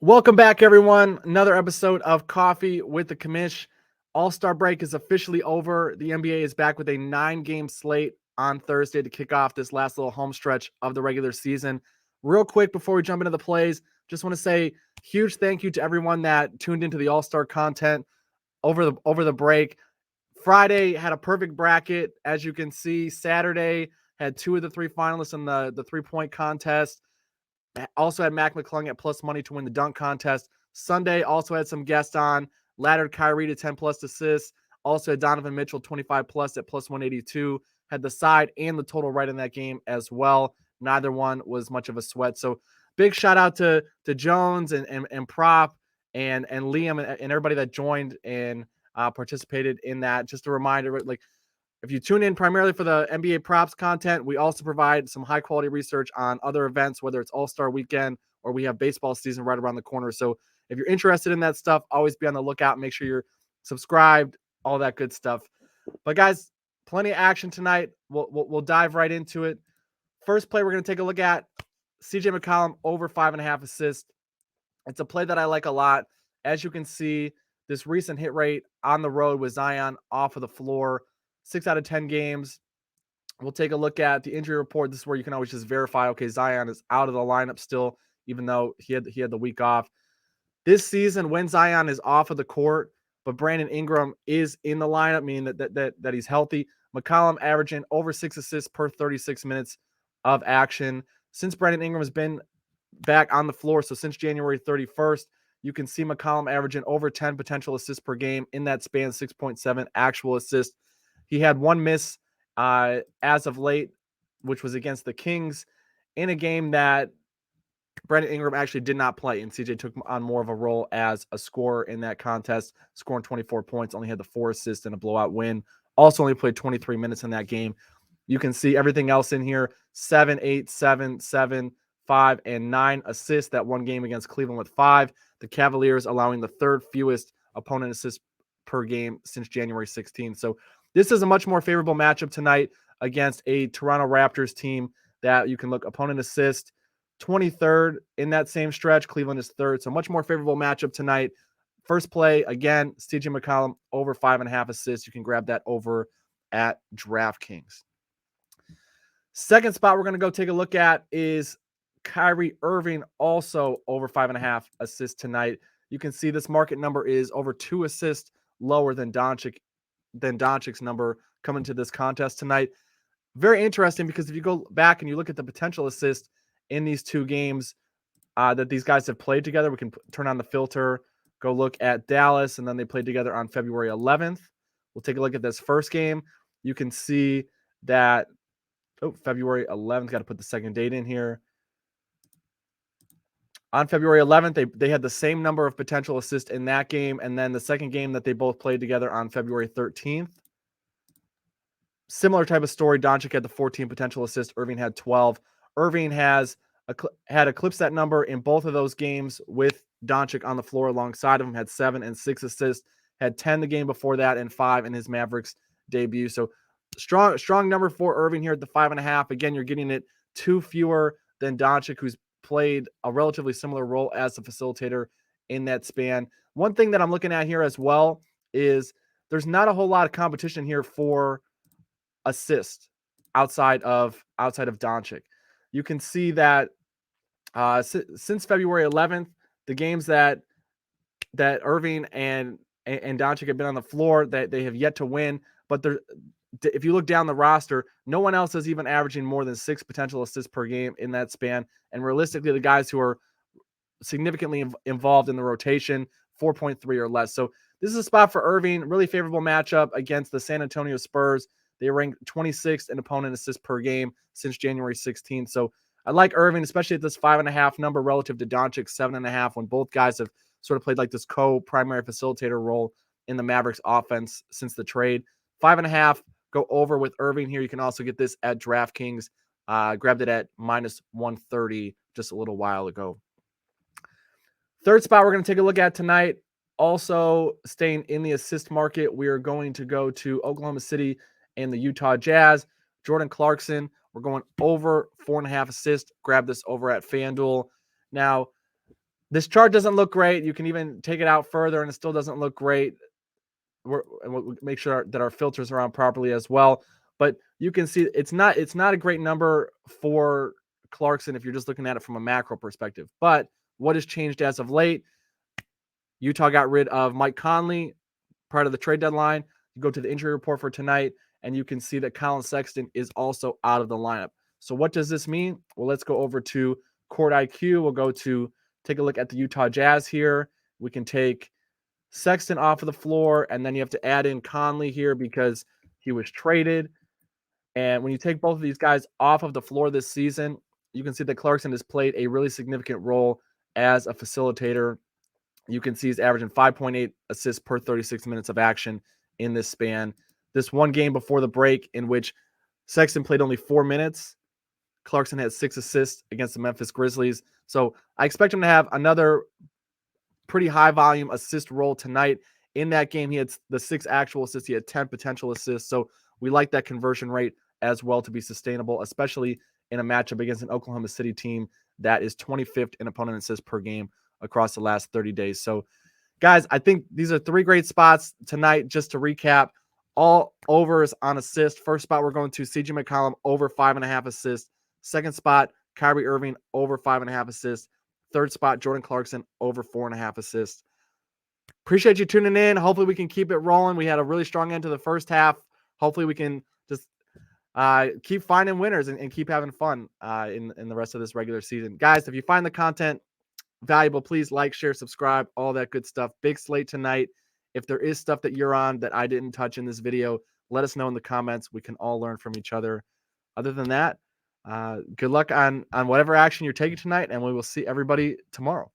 Welcome back, everyone. Another episode of Coffee with the Commish. All-Star break is officially over. The NBA is back with a 9-game slate on Thursday to kick off this last little home stretch of the regular season. Real quick before we jump into the plays, just want to say huge thank you to everyone that tuned into the All-Star content over the break. Friday had a perfect bracket, as you can see. Saturday had 2 of the 3 finalists in the three-point contest. Also had Mac McCollum at plus money to win the dunk contest. Sunday also had some guests on. Laddered Kyrie to 10 plus assists. Also had Donovan Mitchell 25 plus at plus 182. Had the side and the total right in that game as well. Neither one was much of a sweat. So big shout out to Jones and Prop and Liam and everybody that joined and participated in that. Just a reminder, like, if you tune in primarily for the NBA props content, we also provide some high quality research on other events, whether it's All-Star weekend or we have baseball season right around the corner. So if you're interested in that stuff, always be on the lookout. Make sure you're subscribed, all that good stuff. But guys, plenty of action tonight. We'll dive right into it. First play we're going to take a look at CJ McCollum over 5.5 assists. It's a play that I like a lot. As you can see, this recent hit rate on the road with Zion off of the floor, 6 out of 10 games. We'll take a look at the injury report. This is where you can always just verify, okay, Zion is out of the lineup still, even though he had the week off. This season, when Zion is off of the court, but Brandon Ingram is in the lineup, meaning that he's healthy, McCollum averaging over 6 assists per 36 minutes of action. Since Brandon Ingram has been back on the floor, so since January 31st, you can see McCollum averaging over 10 potential assists per game. In that span, 6.7 actual assists. He had one miss as of late, which was against the Kings in a game that Brandon Ingram actually did not play, and CJ took on more of a role as a scorer in that contest, scoring 24 points, only had the 4 assists and a blowout win. Also only played 23 minutes in that game. You can see everything else in here: 7, 8, 7, 7, 5, and 9 assists. That one game against Cleveland with 5. The Cavaliers allowing the third fewest opponent assists per game since January 16th. So this is a much more favorable matchup tonight against a Toronto Raptors team that you can look opponent assist 23rd in that same stretch. Cleveland is 3rd. So much more favorable matchup tonight. First play, again, CJ McCollum over 5.5 assists. You can grab that over at DraftKings. Second spot we're going to go take a look at is Kyrie Irving, also over 5.5 assists tonight. You can see this market number is over 2 assists lower than Doncic's number coming to this contest tonight. Very interesting, because if you go back and you look at the potential assist in these 2 games that these guys have played together, we can turn on the filter, go look at Dallas, and then they played together on February 11th. We'll take a look at this first game. You can see that February 11th, got to put the second date in here. On February 11th, they had the same number of potential assists in that game, and then the second game that they both played together on February 13th. Similar type of story. Doncic had the 14 potential assists. Irving had 12. Irving had eclipsed that number in both of those games with Doncic on the floor alongside of him. Had 7 and 6 assists. Had 10 the game before that and 5 in his Mavericks debut. So strong number for Irving here at the 5.5. Again, you're getting it 2 fewer than Doncic, who's played a relatively similar role as the facilitator in that span. One thing that I'm looking at here as well is there's not a whole lot of competition here for assist outside of Doncic. You can see that since February 11th, the games that Irving and Doncic have been on the floor, that they have yet to win. But if you look down the roster, no one else is even averaging more than 6 potential assists per game in that span. And realistically, the guys who are significantly involved in the rotation, 4.3 or less. So this is a spot for Irving. Really favorable matchup against the San Antonio Spurs. They ranked 26th in opponent assists per game since January 16th. So I like Irving, especially at this 5.5 number relative to Doncic's 7.5, when both guys have sort of played like this co-primary facilitator role in the Mavericks offense since the trade. 5.5, go over with Irving here. You can also get this at DraftKings. Grabbed it at minus 130 just a little while ago. Third spot we're going to take a look at tonight, also staying in the assist market, we are going to go to Oklahoma City and the Utah Jazz. Jordan Clarkson, we're going over 4.5 assists. Grab this over at FanDuel. Now, This chart doesn't look great. You can even take it out further and it still doesn't look great. We'll make sure that our filters are on properly as well. But you can see it's not a great number for Clarkson if you're just looking at it from a macro perspective. But what has changed as of late? Utah got rid of Mike Conley part of the trade deadline. You go to the injury report for tonight, and you can see that Colin Sexton is also out of the lineup. So what does this mean? Well, let's go over to Court IQ. We'll go to take a look at the Utah Jazz here. We can take Sexton off of the floor, and then you have to add in Conley here because he was traded. And when you take both of these guys off of the floor this season, you can see that Clarkson has played a really significant role as a facilitator. You can see he's averaging 5.8 assists per 36 minutes of action in this span. This one game before the break in which Sexton played only 4 minutes, Clarkson had 6 assists against the Memphis Grizzlies. So I expect him to have another pretty high volume assist role tonight. In that game, he had the 6 actual assists. He had 10 potential assists. So we like that conversion rate as well to be sustainable, especially in a matchup against an Oklahoma City team that is 25th in opponent assists per game across the last 30 days. So, guys, I think these are 3 great spots tonight. Just to recap, all overs on assists. First spot, we're going to CJ McCollum over 5.5 assists. Second spot, Kyrie Irving over 5.5 assists. Third spot, Jordan Clarkson over 4.5 assists. Appreciate you tuning in. Hopefully we can keep it rolling. We had a really strong end to the first half. Hopefully we can just keep finding winners and keep having fun in the rest of this regular season. Guys, if you find the content valuable, please like, share, subscribe, all that good stuff. Big slate tonight. If there is stuff that you're on that I didn't touch in this video, let us know in the comments. We can all learn from each other. Other than that, good luck on whatever action you're taking tonight, and we will see everybody tomorrow.